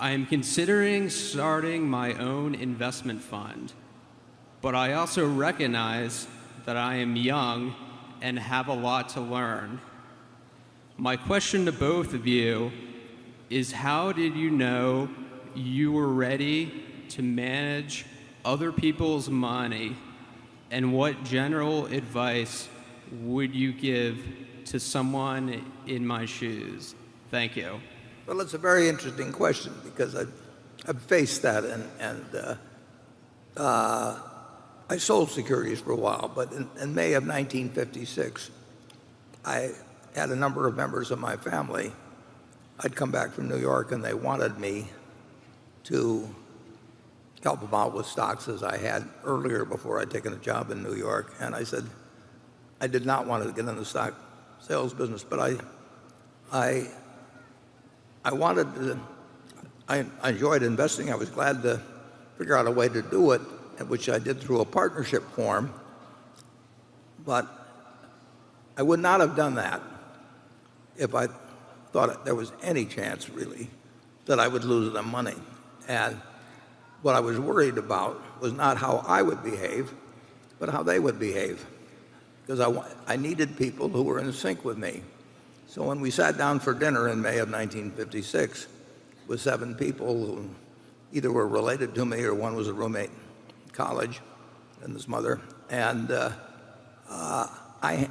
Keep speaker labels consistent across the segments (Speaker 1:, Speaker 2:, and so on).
Speaker 1: I am considering starting my own investment fund, but I also recognize that I am young and have a lot to learn. My question to both of you is, how did you know you were ready to manage other people's money, and what general advice would you give to someone in my shoes? Thank you.
Speaker 2: Well, it's a very interesting question because I've faced that, I sold securities for a while, but in May of 1956, I had a number of members of my family. I'd come back from New York and they wanted me to help them out with stocks as I had earlier before I'd taken a job in New York. And I said I did not want to get in the stock sales business, but I wanted to, I enjoyed investing. I was glad to figure out a way to do it, which I did through a partnership form. But I would not have done that if I thought there was any chance, really, that I would lose them money. And what I was worried about was not how I would behave, but how they would behave. Because I needed people who were in sync with me. So when we sat down for dinner in May of 1956 with 7 people who either were related to me or one was a roommate in college and his mother, and I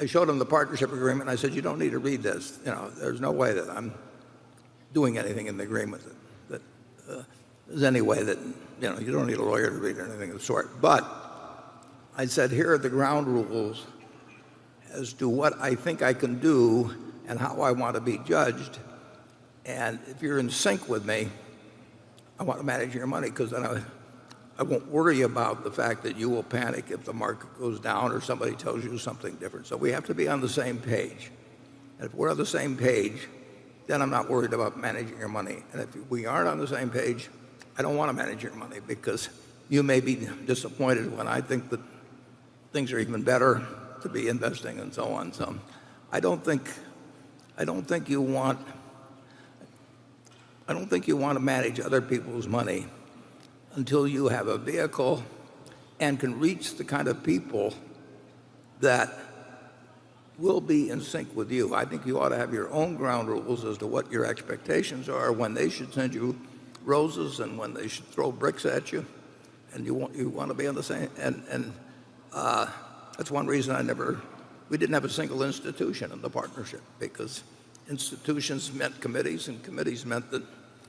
Speaker 2: showed them the partnership agreement, and I said, you don't need to read this. There's no way that I'm doing anything in the agreement that there's any way that, you don't need a lawyer to read or anything of the sort. But I said, here are the ground rules as to what I think I can do and how I want to be judged. And if you're in sync with me, I want to manage your money, because then I won't worry about the fact that you will panic if the market goes down or somebody tells you something different. So we have to be on the same page. And if we're on the same page, then I'm not worried about managing your money. And if we aren't on the same page, I don't want to manage your money, because you may be disappointed when I think that things are even better to be investing and so on. So I don't think you want to manage other people's money until you have a vehicle and can reach the kind of people that will be in sync with you. I think you ought to have your own ground rules as to what your expectations are, when they should send you roses and when they should throw bricks at you, and you want to be on the same. And that's one reason we didn't have a single institution in the partnership, because institutions meant committees, and committees meant that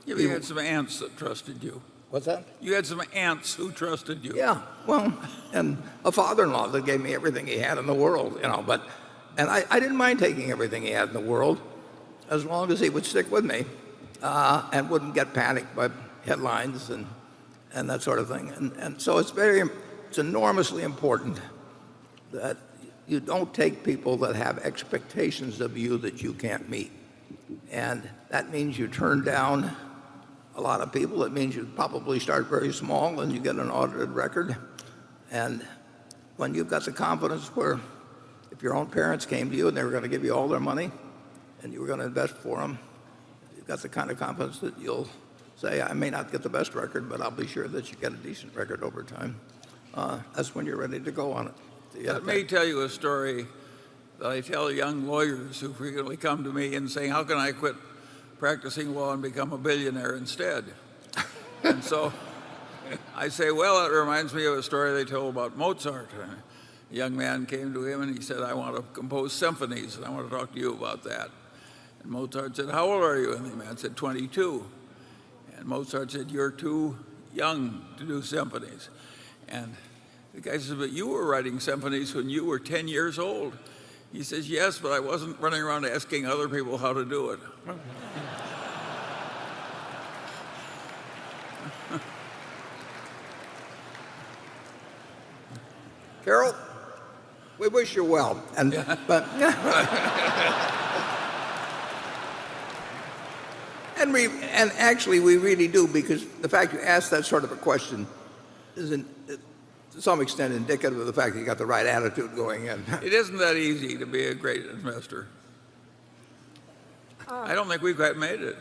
Speaker 3: you had some aunts that trusted you.
Speaker 2: What's that?
Speaker 3: You had some aunts who trusted you.
Speaker 2: Yeah, well, and a father-in-law that gave me everything he had in the world, and I didn't mind taking everything he had in the world, as long as he would stick with me and wouldn't get panicked by headlines and that sort of thing. And so it's enormously important that you don't take people that have expectations of you that you can't meet. And that means you turn down a lot of people. It means you probably start very small and you get an audited record. And when you've got the confidence where if your own parents came to you and they were going to give you all their money and you were going to invest for them, you've got the kind of confidence that you'll say, I may not get the best record, but I'll be sure that you get a decent record over time. That's when you're ready to go on it.
Speaker 3: Let me tell you a story that I tell young lawyers who frequently come to me and say, how can I quit practicing law and become a billionaire instead? And so I say, well, it reminds me of a story they told about Mozart. A young man came to him and he said, I want to compose symphonies, and I want to talk to you about that. And Mozart said, how old are you? And the man said, 22. And Mozart said, you're too young to do symphonies. And the guy says, but you were writing symphonies when you were 10 years old. He says, yes, but I wasn't running around asking other people how to do it.
Speaker 2: Carol, we wish you well. But and actually we really do, because the fact you asked that sort of a question is to some extent indicative of the fact that you got the right attitude going in.
Speaker 3: It isn't that easy to be a great investor. I don't think we've quite made it.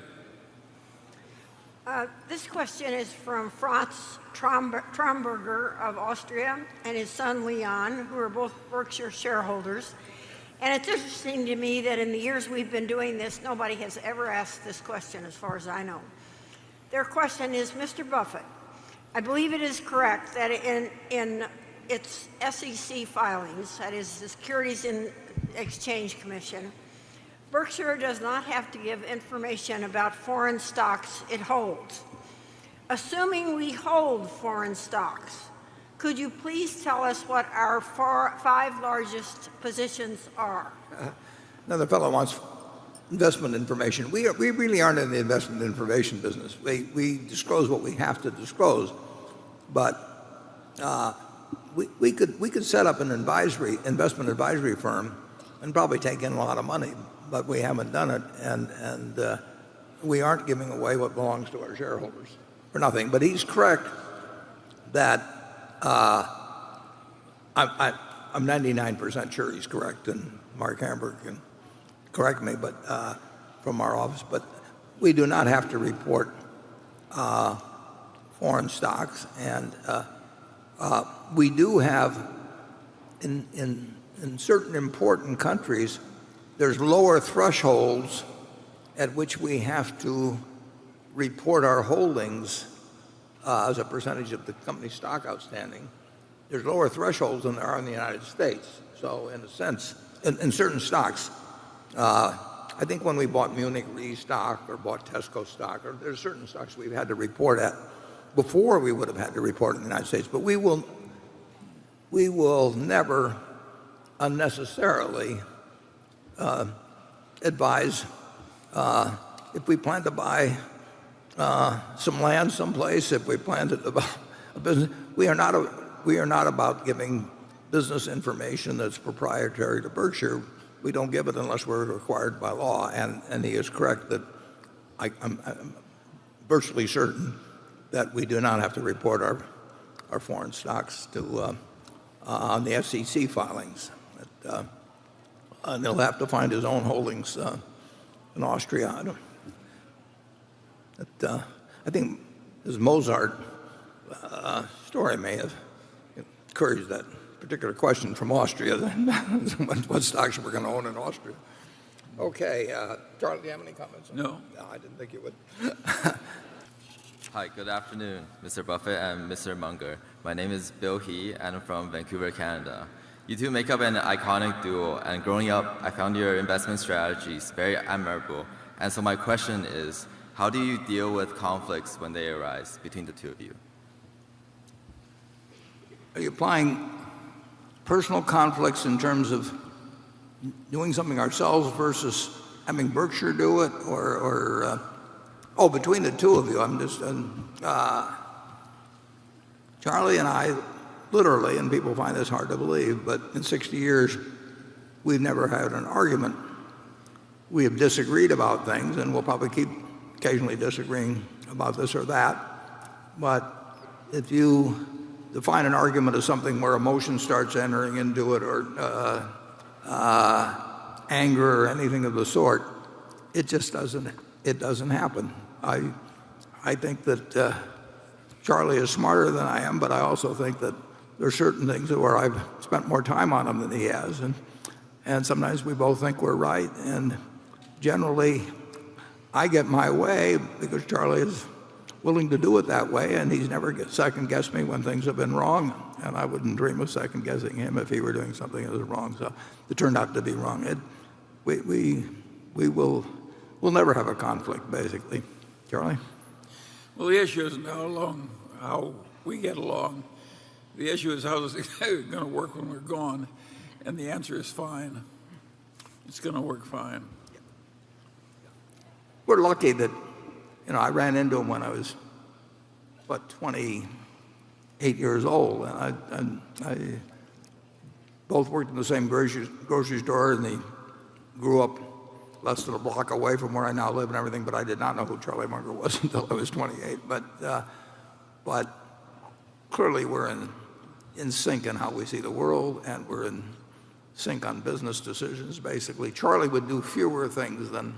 Speaker 4: This question is from Franz Tromberger of Austria and his son Leon, who are both Berkshire shareholders. And it's interesting to me that in the years we've been doing this, nobody has ever asked this question as far as I know. Their question is, Mr. Buffett, I believe it is correct that in its SEC filings, that is the Securities and Exchange Commission, Berkshire does not have to give information about foreign stocks it holds. Assuming we hold foreign stocks, could you please tell us what our 5 largest positions are?
Speaker 2: Another fellow wants investment information. We really aren't in the investment information business. We disclose what we have to disclose, but we could set up an investment advisory firm and probably take in a lot of money, but we haven't done it, and we aren't giving away what belongs to our shareholders for nothing. But he's correct that I'm 99% sure he's correct, and Mark Hamburg can correct me, but from our office. But we do not have to report foreign stocks, and we do have in certain important countries, there's lower thresholds at which we have to report our holdings as a percentage of the company's stock outstanding. There's lower thresholds than there are in the United States. So in a sense, in certain stocks, I think when we bought Munich Re stock or bought Tesco stock, or there's certain stocks we've had to report at before we would have had to report in the United States. But we will never unnecessarily advise if we plan to buy some land someplace, if we plan to develop a business. We are not about giving business information that's proprietary to Berkshire. We don't give it unless we're required by law. And he is correct that I'm virtually certain that we do not have to report our foreign stocks to on the SEC filings. And he'll have to find his own holdings in Austria. I think this Mozart story may have encouraged that particular question from Austria, what stocks we're going to own in Austria. Okay, Charlie, do you have any comments?
Speaker 3: No.
Speaker 2: No, I didn't think you would.
Speaker 5: Hi, good afternoon, Mr. Buffett and Mr. Munger. My name is Bill He, and I'm from Vancouver, Canada. You two make up an iconic duo, and growing up, I found your investment strategies very admirable. And so my question is, how do you deal with conflicts when they arise between the two of you?
Speaker 2: Are you applying personal conflicts in terms of doing something ourselves versus having Berkshire do it, or between the two of you? I'm just Charlie and I, literally, and people find this hard to believe, but in 60 years, we've never had an argument. We have disagreed about things, and we'll probably keep occasionally disagreeing about this or that. But if you define an argument as something where emotion starts entering into it, or anger or anything of the sort, it just doesn't happen. I think that Charlie is smarter than I am, but I also think that there are certain things where I've spent more time on them than he has, and sometimes we both think we're right, and generally I get my way because Charlie is willing to do it that way, and he's never second-guessed me when things have been wrong, and I wouldn't dream of second-guessing him if he were doing something that was wrong. So it turned out to be wrong. We'll never have a conflict, basically. Charlie?
Speaker 3: Well, the issue isn't how we get along. The issue is how is it going to work when we're gone, and the answer is fine. It's going to work fine.
Speaker 2: We're lucky that, I ran into him when I was, 28 years old, and I both worked in the same grocery store, and he grew up less than a block away from where I now live and everything, but I did not know who Charlie Munger was until I was 28. But clearly we're in sync in how we see the world, and we're in sync on business decisions, basically. Charlie would do fewer things than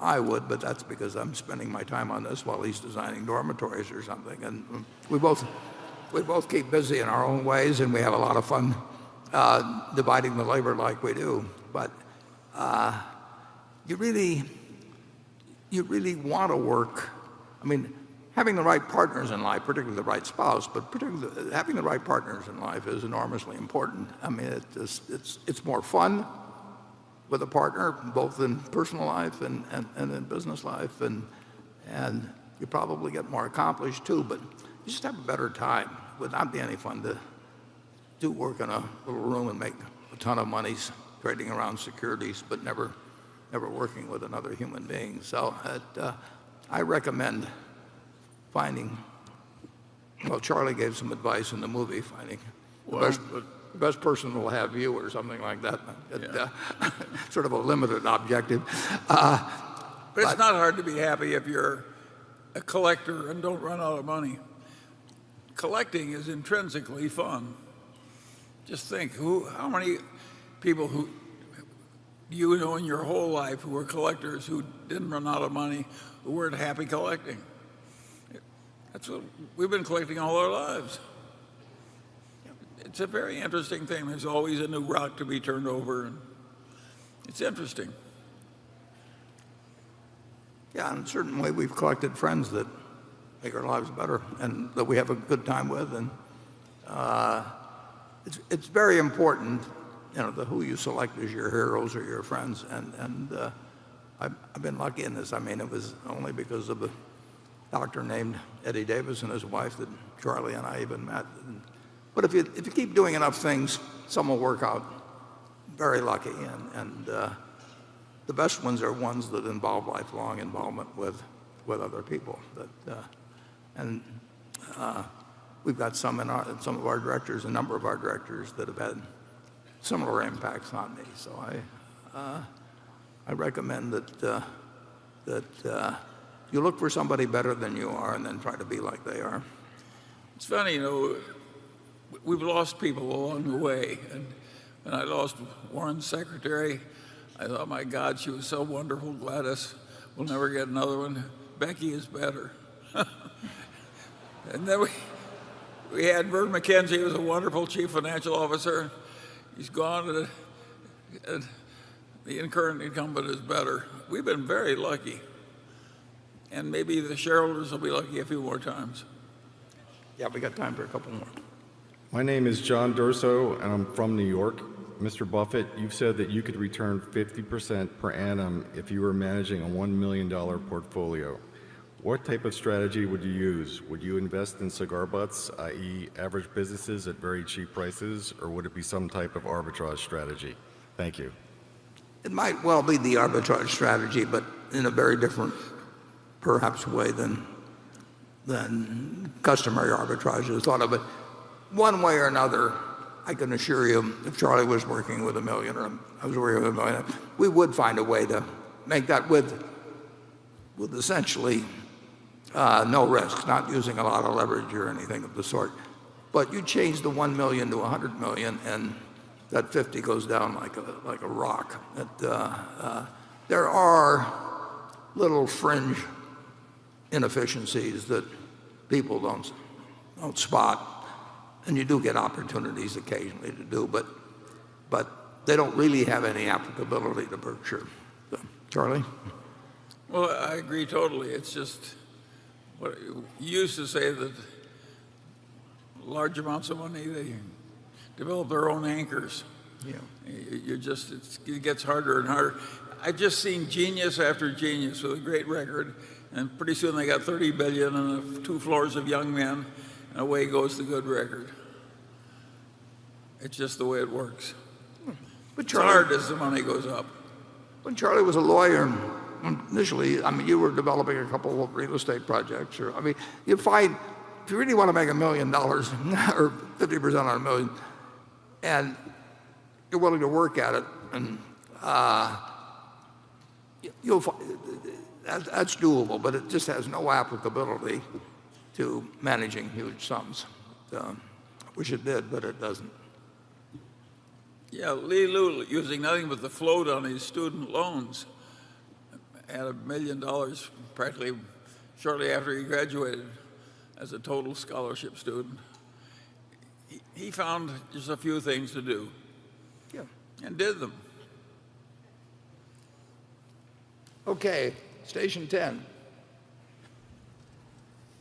Speaker 2: I would, but that's because I'm spending my time on this while he's designing dormitories or something. And we both keep busy in our own ways, and we have a lot of fun dividing the labor like we do. But you really want to work. I mean, having the right partners in life, particularly the right spouse, but particularly having the right partners in life is enormously important. I mean, it's more fun with a partner, both in personal life and in business life, and you probably get more accomplished too. But you just have a better time. It would not be any fun to do work in a little room and make a ton of money trading around securities, but never working with another human being. So I recommend finding. Well, Charlie gave some advice in the movie, finding the best person will have you, or something like that. Sort of a limited objective.
Speaker 3: But it's not hard to be happy if you're a collector and don't run out of money. Collecting is intrinsically fun. Just think, how many people who you know in your whole life who were collectors who didn't run out of money, who weren't happy collecting? That's what we've been collecting all our lives. It's a very interesting thing. There's always a new rock to be turned over, and it's interesting.
Speaker 2: Yeah, in a certain way, we've collected friends that make our lives better and that we have a good time with. And it's very important, who you select as your heroes or your friends. And I've been lucky in this. I mean, it was only because of a doctor named Eddie Davis and his wife that Charlie and I even met. But if you keep doing enough things, some will work out. Very lucky, and the best ones are ones that involve lifelong involvement with other people. We've got some of our directors, a number of our directors that have had similar impacts on me. So I recommend that you look for somebody better than you are, and then try to be like they are.
Speaker 3: It's funny, we've lost people along the way. And when I lost Warren's secretary, I thought, my God, she was so wonderful. Gladys, we'll never get another one. Becky is better. And then we had Vern McKenzie, who was a wonderful chief financial officer. He's gone, and the current incumbent is better. We've been very lucky. And maybe the shareholders will be lucky a few more times.
Speaker 2: Yeah, we got time for a couple more.
Speaker 6: My name is John Durso, and I'm from New York. Mr. Buffett, you've said that you could return 50% per annum if you were managing a $1 million portfolio. What type of strategy would you use? Would you invest in cigar butts, i.e. average businesses at very cheap prices, or would it be some type of arbitrage strategy? Thank you.
Speaker 2: It might well be the arbitrage strategy, but in a very different, perhaps, way than customary arbitrage is thought of it. One way or another, I can assure you, if Charlie was working with $1 million or I was working with $1 million, we would find a way to make that with essentially no risk, not using a lot of leverage or anything of the sort. But you change the 1 million to 100 million, and that 50 goes down like a rock. There are little fringe inefficiencies that people don't spot, and you do get opportunities occasionally to do, but they don't really have any applicability to Berkshire. So, Charlie?
Speaker 3: Well, I agree totally. It's just what you used to say, that large amounts of money, they develop their own anchors.
Speaker 2: Yeah.
Speaker 3: It gets harder and harder. I've just seen genius after genius with a great record, and pretty soon they got 30 billion and 2 floors of young men, and away goes the good record. It's just the way it works.
Speaker 2: But
Speaker 3: It's hard as the money goes up.
Speaker 2: When Charlie was a lawyer, initially, I mean, you were developing a couple of real estate projects. You find, if you really want to make $1 million or 50% on $1 million, and you're willing to work at it, and that's doable, but it just has no applicability to managing huge sums. I wish it did, but it doesn't.
Speaker 3: Yeah, Lee Lu, using nothing but the float on his student loans, had $1 million practically shortly after he graduated as a total scholarship student. He found just a few things to do,
Speaker 2: Yeah.
Speaker 3: and did them.
Speaker 2: Okay, station 10.